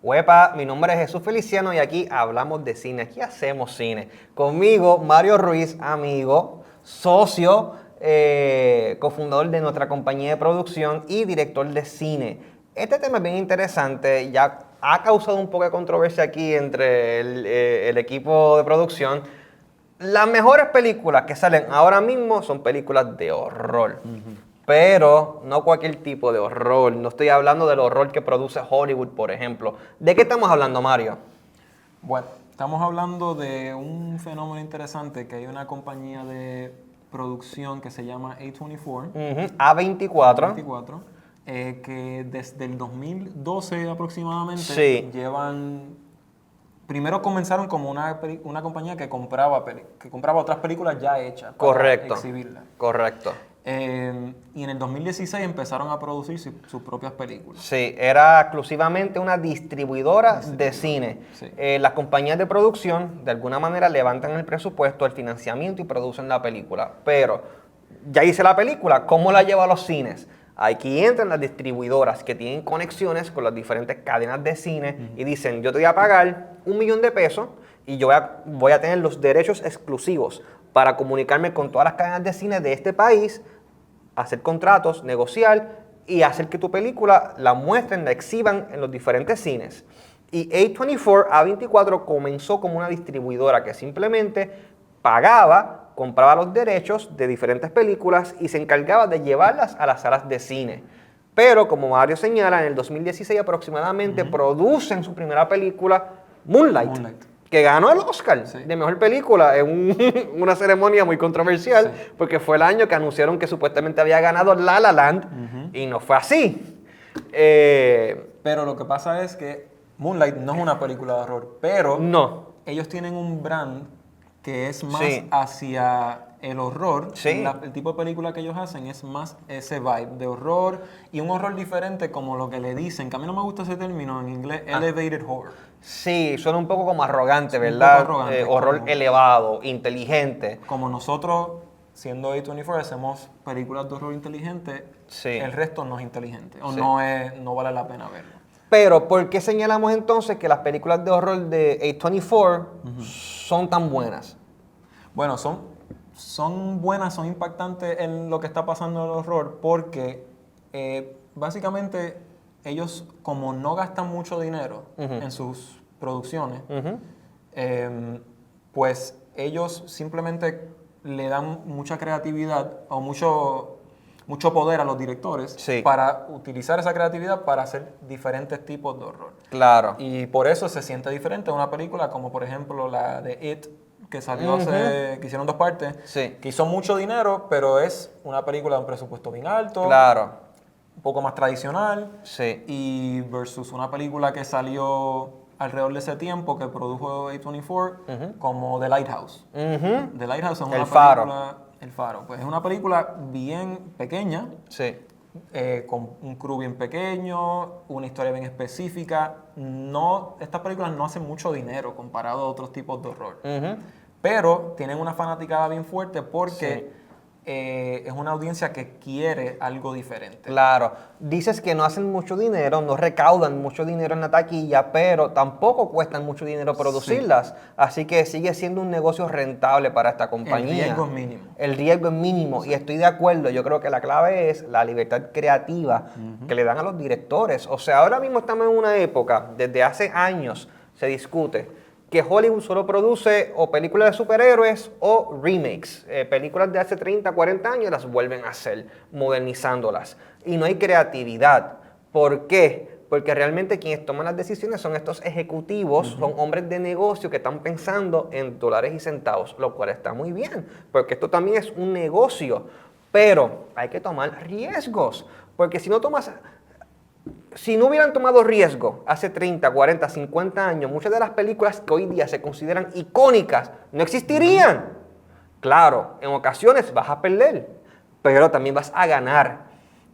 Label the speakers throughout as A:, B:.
A: Huepa, mi nombre es Jesús Feliciano y aquí hablamos de cine, aquí hacemos cine. Conmigo, Mario Ruiz, amigo, socio, cofundador de nuestra compañía de producción y director de cine. Este tema es bien interesante, ya ha causado un poco de controversia aquí entre el equipo de producción. Las mejores películas que salen ahora mismo son películas de horror. Pero no cualquier tipo de horror. No estoy hablando del horror que produce Hollywood, por ejemplo. ¿De qué estamos hablando, Mario?
B: Bueno, estamos hablando de un fenómeno interesante, que hay una compañía de producción que se llama A24.
A: A24.
B: Que desde el 2012 aproximadamente
A: Sí.
B: Primero comenzaron como una compañía que compraba otras películas ya hechas para
A: Correcto.
B: exhibirlas.
A: Correcto.
B: Y en el 2016 empezaron a producir sus propias películas.
A: Sí, era exclusivamente una distribuidora de cine.
B: Sí.
A: Las compañías de producción, de alguna manera, levantan el presupuesto, el financiamiento y producen la película. Pero ya hice la película, ¿cómo la llevo a los cines? Aquí entran las distribuidoras que tienen conexiones con las diferentes cadenas de cine y dicen, yo te voy a pagar $1 millón y yo voy a tener los derechos exclusivos para comunicarme con todas las cadenas de cine de este país, hacer contratos, negociar y hacer que tu película la muestren, la exhiban en los diferentes cines. Y A24 comenzó como una distribuidora que simplemente pagaba, compraba los derechos de diferentes películas y se encargaba de llevarlas a las salas de cine. Pero, como Mario señala, en el 2016 aproximadamente producen su primera película, Moonlight. Que ganó el Oscar de Mejor Película en una ceremonia muy controversial, porque fue el año que anunciaron que supuestamente había ganado La La Land, y no fue así.
B: Pero lo que pasa es que Moonlight no es una película de horror, pero ellos tienen un brand que es más hacia el horror. El tipo de película que ellos hacen es más ese vibe de horror y un horror diferente, como lo que le dicen, que a mí no me gusta ese término en inglés, elevated horror.
A: Sí, suena un poco como arrogante, ¿verdad? Un poco arrogante, horror como elevado, inteligente.
B: Como nosotros, siendo A24, hacemos películas de horror inteligente, el resto no es inteligente o no vale la pena verlo.
A: Pero, ¿por qué señalamos entonces que las películas de horror de A24 son tan buenas?
B: Bueno, son buenas, son impactantes en lo que está pasando en el horror porque básicamente ellos, como no gastan mucho dinero en sus producciones, pues ellos simplemente le dan mucha creatividad o mucho poder a los directores para utilizar esa creatividad para hacer diferentes tipos de horror.
A: Claro.
B: Y por eso se siente diferente a una película como, por ejemplo, la de It, que salió que hicieron 2 partes, que hizo mucho dinero, pero es una película de un presupuesto bien alto, un poco más tradicional, y versus una película que salió alrededor de ese tiempo, que produjo A24, como The Lighthouse. The Lighthouse es una película... El Faro. Pues es una película bien pequeña, con un crew bien pequeño, una historia bien específica. Estas películas no hacen mucho dinero comparado a otros tipos de horror. Pero tienen una fanaticada bien fuerte porque es una audiencia que quiere algo diferente.
A: Claro. Dices que no hacen mucho dinero, no recaudan mucho dinero en la taquilla, pero tampoco cuestan mucho dinero producirlas. Así que sigue siendo un negocio rentable para esta compañía.
B: El riesgo es mínimo.
A: El riesgo es mínimo. Y estoy de acuerdo. Yo creo que la clave es la libertad creativa que le dan a los directores. O sea, ahora mismo estamos en una época, desde hace años se discute que Hollywood solo produce o películas de superhéroes o remakes. Películas de hace 30, 40 años las vuelven a hacer, modernizándolas. Y no hay creatividad. ¿Por qué? Porque realmente quienes toman las decisiones son estos ejecutivos, son hombres de negocio que están pensando en dólares y centavos, lo cual está muy bien, porque esto también es un negocio. Pero hay que tomar riesgos, porque si no hubieran tomado riesgo hace 30, 40, 50 años, muchas de las películas que hoy día se consideran icónicas no existirían. Claro, en ocasiones vas a perder, pero también vas a ganar.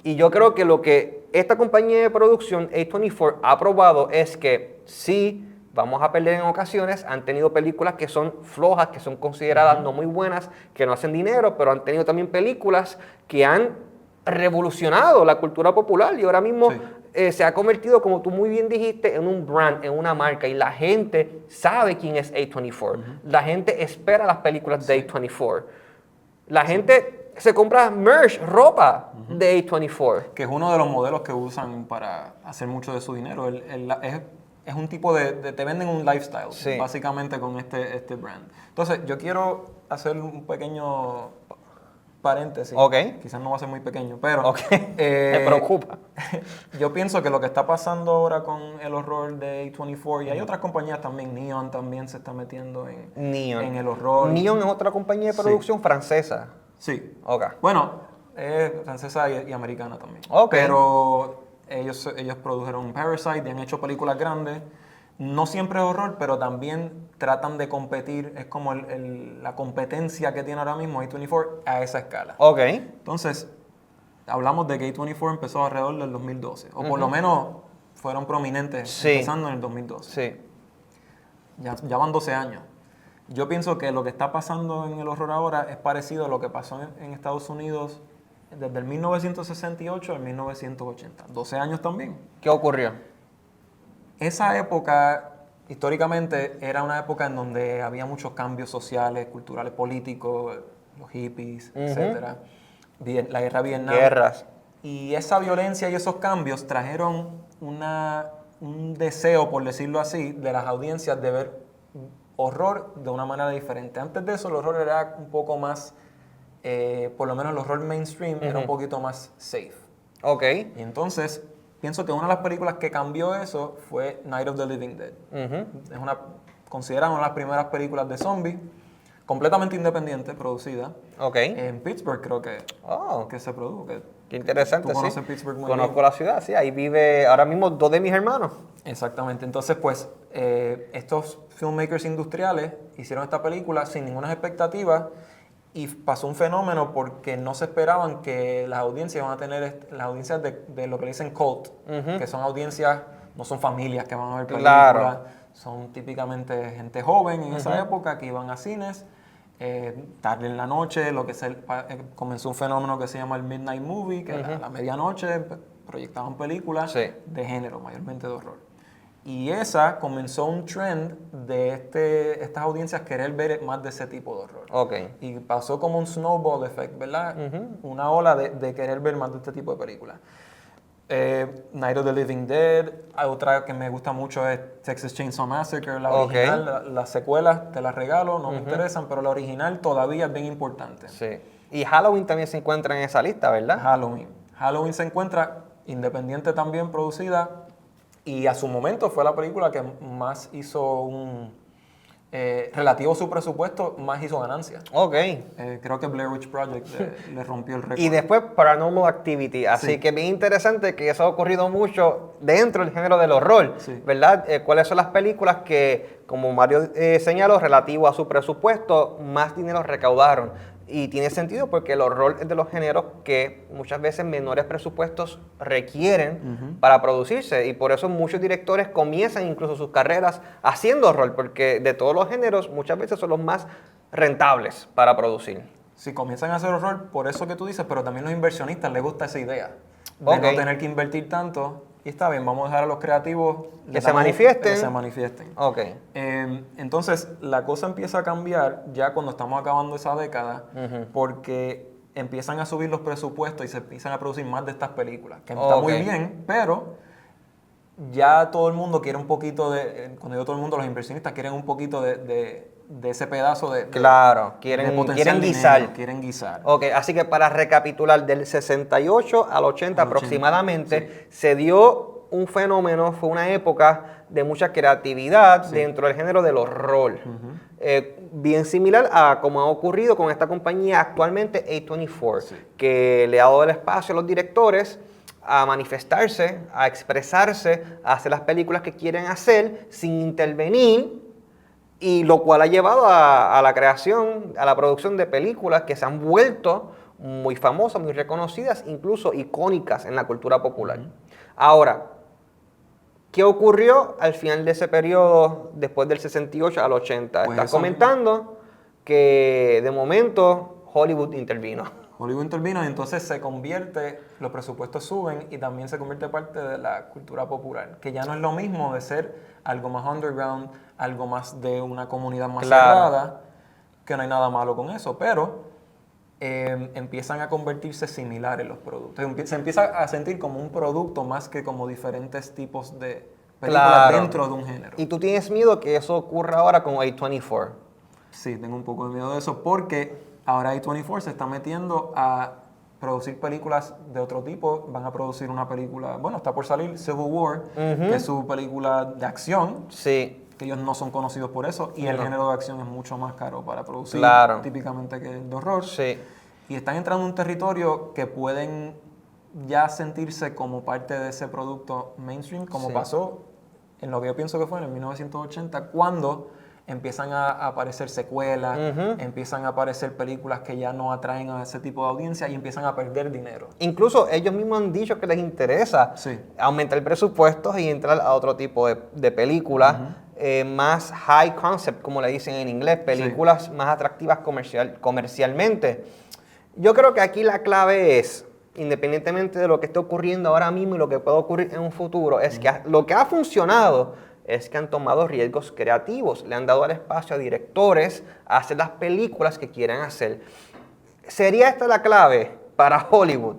A: Y yo creo que lo que esta compañía de producción, A24, ha probado es que sí, vamos a perder en ocasiones. Han tenido películas que son flojas, que son consideradas no muy buenas, que no hacen dinero, pero han tenido también películas que han revolucionado la cultura popular y ahora mismo se ha convertido, como tú muy bien dijiste, en un brand, en una marca, y la gente sabe quién es A24. La gente espera las películas de A24. La gente se compra merch, ropa de A24.
B: Que es uno de los modelos que usan para hacer mucho de su dinero. Es un tipo te venden un lifestyle, básicamente, con este brand. Entonces, yo quiero hacer un pequeño paréntesis. Quizás no va a ser muy pequeño, pero
A: me preocupa.
B: Yo pienso que lo que está pasando ahora con el horror de A24, y hay otras compañías también, Neon también se está metiendo en el horror.
A: Neon es otra compañía de producción francesa.
B: Sí. Bueno, francesa y americana también. Pero ellos produjeron Parasite y han hecho películas grandes. No siempre es horror, pero también tratan de competir. Es como la competencia que tiene ahora mismo A24 a esa escala. Entonces, hablamos de que A24 empezó alrededor del 2012. O por lo menos fueron prominentes empezando en el 2012. Ya van 12 años. Yo pienso que lo que está pasando en el horror ahora es parecido a lo que pasó en Estados Unidos desde el 1968 al 1980. 12 años también.
A: ¿Qué ocurrió?
B: Esa época, históricamente, era una época en donde había muchos cambios sociales, culturales, políticos, los hippies, etcétera. La guerra de Vietnam.
A: Guerras.
B: Y esa violencia y esos cambios trajeron un deseo, por decirlo así, de las audiencias de ver horror de una manera diferente. Antes de eso, el horror era un poco más, por lo menos el horror mainstream, era un poquito más safe. Y entonces, pienso que una de las películas que cambió eso fue Night of the Living Dead. Es considerada una de las primeras películas de zombies, completamente independiente, producida. En Pittsburgh creo que se produjo.
A: Qué interesante,
B: ¿Tú conoces Pittsburgh muy bien?
A: Conozco la ciudad, sí. Ahí vive ahora mismo 2 de mis hermanos.
B: Exactamente. Entonces, pues, estos filmmakers industriales hicieron esta película sin ninguna expectativa y pasó un fenómeno porque no se esperaban que las audiencias van a tener, las audiencias de lo que le dicen cult, que son audiencias, no son familias que van a ver películas, son típicamente gente joven en esa época que iban a cines, tarde en la noche, comenzó un fenómeno que se llama el Midnight Movie, que a la medianoche proyectaban películas de género, mayormente de horror. Y esa comenzó un trend de estas audiencias querer ver más de ese tipo de horror. Y pasó como un snowball effect, ¿verdad? Una ola de querer ver más de este tipo de películas. Night of the Living Dead, otra que me gusta mucho es Texas Chainsaw Massacre, la original, las secuelas te las regalo, no me interesan, pero la original todavía es bien importante.
A: Y Halloween también se encuentra en esa lista, ¿verdad?
B: Halloween se encuentra independiente también, producida. Y a su momento fue la película que más hizo relativo a su presupuesto, más hizo ganancias. Creo que Blair Witch Project le rompió el récord.
A: Y después Paranormal Activity. Así que bien interesante que eso ha ocurrido mucho dentro del género del horror, ¿verdad? ¿Cuáles son las películas que, como Mario señaló, relativo a su presupuesto, más dinero recaudaron? Y tiene sentido porque el horror es de los géneros que muchas veces menores presupuestos requieren para producirse. Y por eso muchos directores comienzan incluso sus carreras haciendo horror, porque de todos los géneros muchas veces son los más rentables para producir.
B: Sí, comienzan a hacer horror, por eso que tú dices, pero también a los inversionistas les gusta esa idea de no tener que invertir tanto. Y está bien, vamos a dejar a los creativos
A: que se manifiesten.
B: Entonces, la cosa empieza a cambiar ya cuando estamos acabando esa década, porque empiezan a subir los presupuestos y se empiezan a producir más de estas películas, que está muy bien, pero ya todo el mundo quiere un poquito cuando digo todo el mundo, los inversionistas quieren un poquito de ese pedazo de
A: quieren guisar.
B: Quieren guisar.
A: Así que para recapitular, del 68 al 80 aproximadamente, se dio un fenómeno, fue una época de mucha creatividad dentro del género del horror. Bien similar a como ha ocurrido con esta compañía actualmente, A24, que le ha dado el espacio a los directores a manifestarse, a expresarse, a hacer las películas que quieren hacer sin intervenir, y lo cual ha llevado a la creación, a la producción de películas que se han vuelto muy famosas, muy reconocidas, incluso icónicas en la cultura popular. Ahora, ¿qué ocurrió al final de ese periodo, después del 68 al 80? Estás comentando que de momento Hollywood intervino.
B: Hollywood intervino y entonces los presupuestos suben y también se convierte parte de la cultura popular, que ya no es lo mismo de ser algo más underground, algo más de una comunidad más cerrada, que no hay nada malo con eso, pero empiezan a convertirse similares los productos. Se empieza a sentir como un producto más que como diferentes tipos de películas dentro de un género.
A: ¿Y tú tienes miedo que eso ocurra ahora con A24?
B: Sí, tengo un poco de miedo de eso porque ahora A24 se está metiendo a producir películas de otro tipo. Van a producir una película, bueno, está por salir Civil War, que es su película de acción.
A: Sí.
B: Que ellos no son conocidos por eso y el género de acción es mucho más caro para producir, típicamente, que el de horror.
A: Sí.
B: Y están entrando en un territorio que pueden ya sentirse como parte de ese producto mainstream, como pasó en lo que yo pienso que fue en el 1980, cuando empiezan a aparecer secuelas, empiezan a aparecer películas que ya no atraen a ese tipo de audiencia y empiezan a perder dinero.
A: Incluso ellos mismos han dicho que les interesa aumentar el presupuesto y entrar a otro tipo de películas más high concept, como le dicen en inglés, películas más atractivas comercialmente. Yo creo que aquí la clave es, independientemente de lo que esté ocurriendo ahora mismo y lo que pueda ocurrir en un futuro, es que lo que ha funcionado es que han tomado riesgos creativos, le han dado el espacio a directores a hacer las películas que quieran hacer. ¿Sería esta la clave para Hollywood?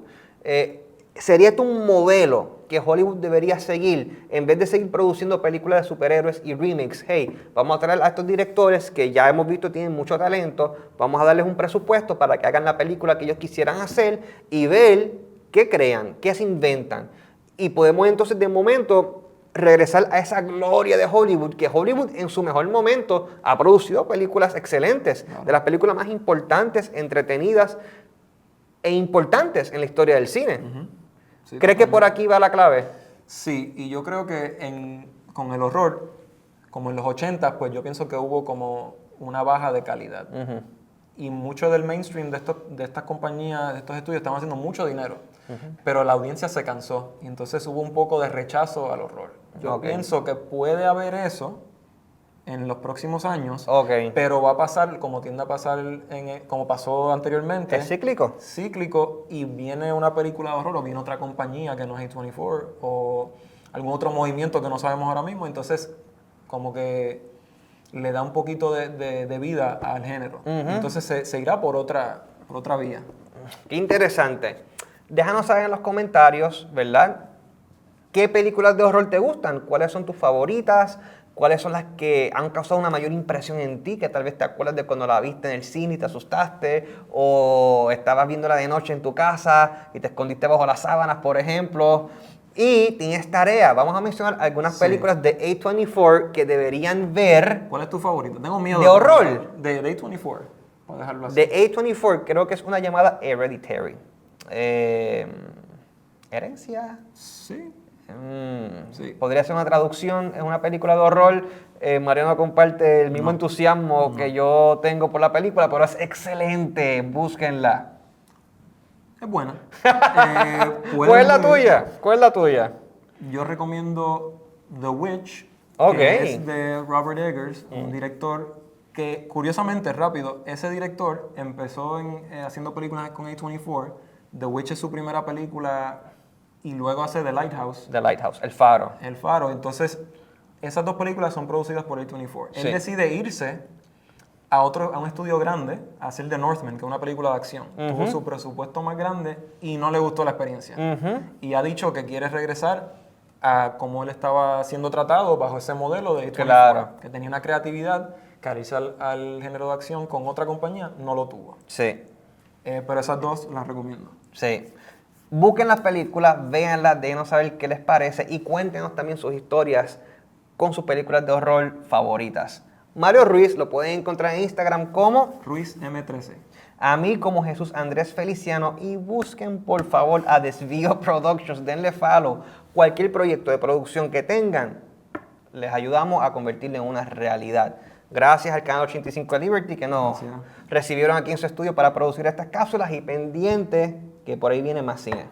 A: ¿Sería esto un modelo que Hollywood debería seguir en vez de seguir produciendo películas de superhéroes y remakes? Hey, vamos a traer a estos directores que ya hemos visto tienen mucho talento, vamos a darles un presupuesto para que hagan la película que ellos quisieran hacer y ver qué crean, qué se inventan. Y podemos entonces de momento regresar a esa gloria de Hollywood, que Hollywood en su mejor momento ha producido películas excelentes, de las películas más importantes, entretenidas e importantes en la historia del cine. Sí, ¿crees que por aquí va la clave?
B: Sí, y yo creo que con el horror, como en los 80, pues yo pienso que hubo como una baja de calidad. Y mucho del mainstream de estas compañías, de estos estudios, estaban haciendo mucho dinero. Pero la audiencia se cansó y entonces hubo un poco de rechazo al horror. Yo pienso que puede haber eso en los próximos años, pero va a pasar como tiende a pasar, como pasó anteriormente.
A: ¿Es cíclico?
B: Cíclico, y viene una película de horror o viene otra compañía que no es A24 o algún otro movimiento que no sabemos ahora mismo, entonces como que le da un poquito de vida al género. Entonces se irá por otra vía.
A: Qué interesante. Déjanos saber en los comentarios, ¿verdad? ¿Qué películas de horror te gustan? ¿Cuáles son tus favoritas? ¿Cuáles son las que han causado una mayor impresión en ti? Que tal vez te acuerdas de cuando la viste en el cine y te asustaste, o estabas viéndola de noche en tu casa y te escondiste bajo las sábanas, por ejemplo. Y tienes tarea. Vamos a mencionar algunas películas de A24 que deberían ver.
B: ¿Cuál es tu favorito? Tengo miedo.
A: ¿De horror?
B: De A24. Para dejarlo así.
A: De A24 creo que es una llamada Hereditary. ¿Herencia?
B: Sí.
A: Podría ser una traducción, es una película de horror. Mariano comparte el mismo entusiasmo que yo tengo por la película, pero es excelente, búsquenla.
B: Es buena.
A: ¿Cuál es la tuya? ¿Cuál es la tuya?
B: Yo recomiendo The Witch, que es de Robert Eggers, un director que, curiosamente, rápido, ese director empezó haciendo películas con A24. The Witch es su primera película y luego hace The Lighthouse.
A: The Lighthouse, El Faro.
B: El Faro. Entonces, esas dos películas son producidas por A24. Él decide irse a un estudio grande a hacer The Northman, que es una película de acción. Tuvo su presupuesto más grande y no le gustó la experiencia. Y ha dicho que quiere regresar a cómo él estaba siendo tratado bajo ese modelo de A24, que tenía una creatividad que al irse al género de acción con otra compañía no lo tuvo.
A: Sí.
B: Pero esas dos las recomiendo.
A: Sí. Busquen las películas, véanlas, déjenos saber qué les parece y cuéntenos también sus historias con sus películas de horror favoritas. Mario Ruiz lo pueden encontrar en Instagram como
B: RuizM13.
A: A mí como Jesús Andrés Feliciano, y busquen por favor a Desvío Productions, denle follow. Cualquier proyecto de producción que tengan, les ayudamos a convertirlo en una realidad. Gracias al canal 85 de Liberty que nos recibieron aquí en su estudio para producir estas cápsulas y pendiente que por ahí viene más cine.